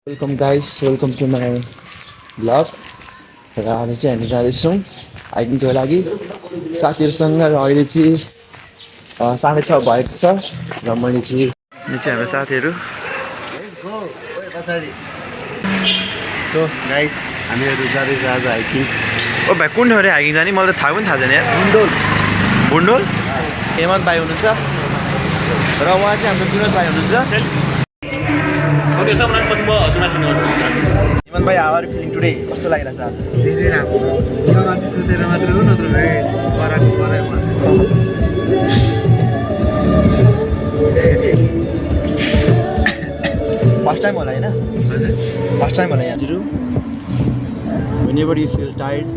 Welcome guys, welcome to my vlog. र आज चाहिँ हामी जाँदैछौँ हाइकिङको लागि साथीहरूसँग र अहिले चाहिँ 6:30 भएको छ र मैले चाहिँ यो चाहिँ हाम्रो साथीहरू सो गाइज हामीहरू जाँदैछ आज हाइकिङ। ओ भाइ कुन ठाउँ हाइकिङ जाने मलाई त थाहा पनि थाहा छैन यार। बुन्डोल हेमन्त भाइ हुनुहुन्छ र उहाँ चाहिँ हाम्रो विनोद भाइ हुनुहुन्छ। हेमन्त भाइ how are you feeling today? कस्तो लागिरहेछ आज? धेरै राम्रो। यो मान्छे सोचेर मात्र हो, नत्र भए कराको कराइ फर्स्ट टाइम होला हैन? हजुर फर्स्ट टाइम होला यहाँ zero. Whenever you feel tired,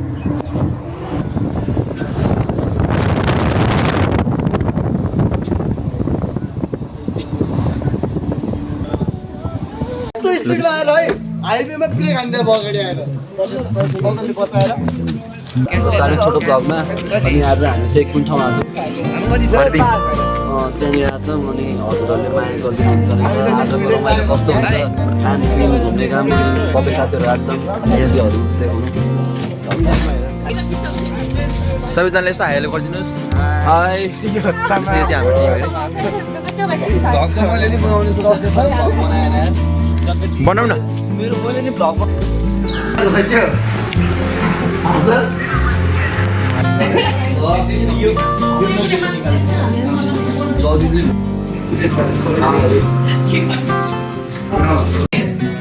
हाइवेमा ब्रेक हान्दै बगडी आएर बगलले बचाएर साह्रै छोटो ब्लगमा अनि आज हामी चाहिँ कुन ठाउँमा छौँ त्यहाँनिर आछौँ अनि हजुरहरूले माया गरिदिनुहुन्छ भने आजको रमाइलो कस्तो हुन्छ खानपिन घुम्ने काम सबै साथीहरू आछौँ एसीहरू देखाउनु सबैजनाले यसो हाइले गरिदिनुहोस्। हाई चाहिँ हाम्रो बनाऊ न। मेरो मैले नि ब्लग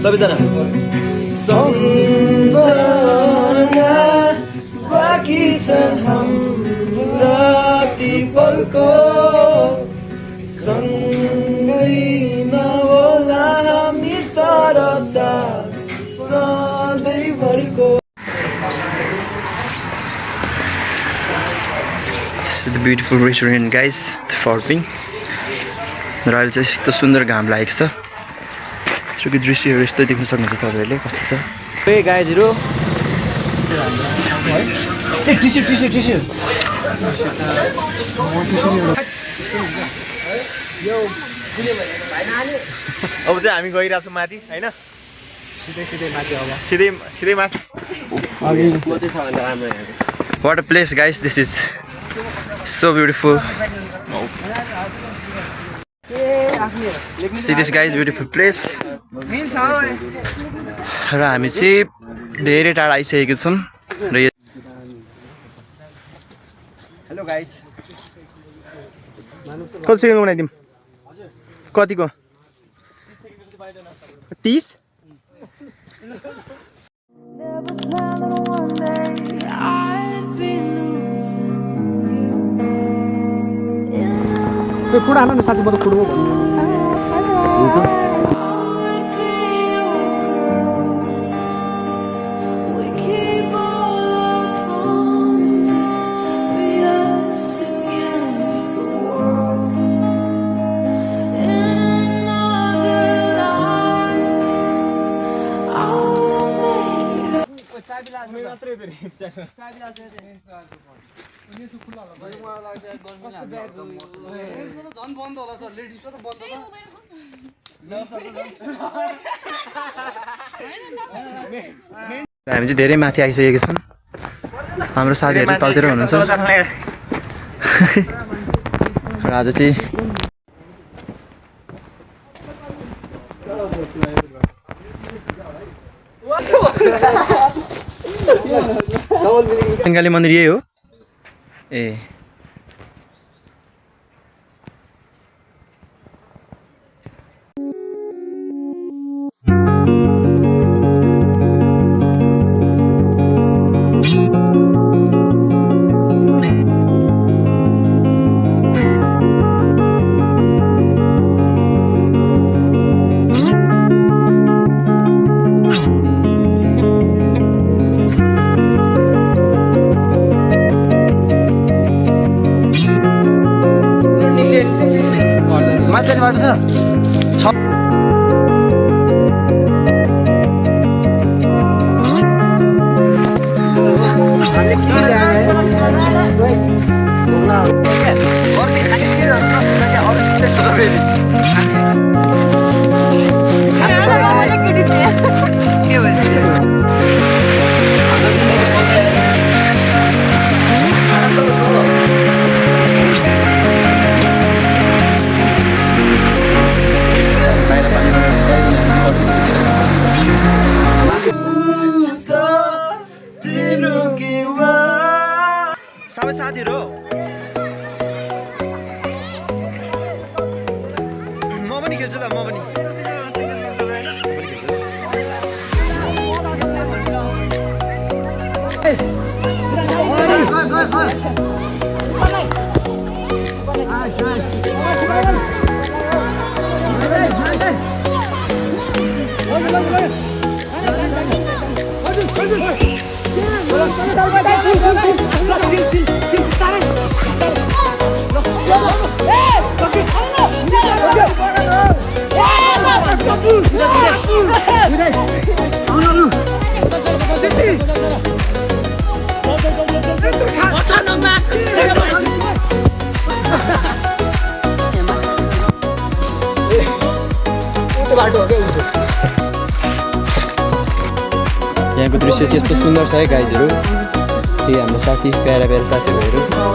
सबैजना बाँकी छ हाम्रा ती पलको सँगै नहोला हामी तर साथ सधैँभरिको। This is the beautiful restaurant guys, the Forping. र अहिले चाहिँ यस्तो सुन्दर घाम लागेको छ। यसको दृश्यहरू यस्तो देख्न सक्नुहुन्छ तपाईँहरूले कस्तो छ। ए गाइजहरू टिस्यु टिस्यु टिस्यु अब चाहिँ हामी गइरहेको छौँ माथि होइन? सिधै माथि अब सिधै माथि। What a place guys, this is so beautiful. See this guys, beautiful place. र हामी चाहिँ धेरै टाढा आइसकेको छौँ र यो हेलो गाइज कति सेकेन्ड बनाइदिउँ? कतिको 30? पुरा न साथी बरु फुटबल हामी चाहिँ धेरै माथि आइसकेको छौँ। हाम्रो साथीहरू तलतिर हुनुहुन्छ र आज चाहिँ बङ्गाली मन्दिर यही हो ए। मान्छेले बाटो छ साथीहरु हो म पनि खेल्छु ल म पनि यहाँको दृश्य चाहिँ यस्तो सुन्दर छ है गाइजहरू त्यही हाम्रो साथी प्यारा प्यारा साथीभाइहरू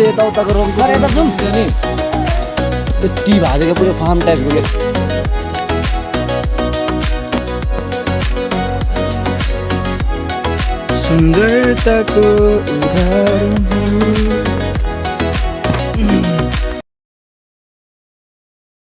यताउताको रङ यता जाउँ नि यति भाजेको पुरो फार्म टाइपको सुन्दरताको उदाहरण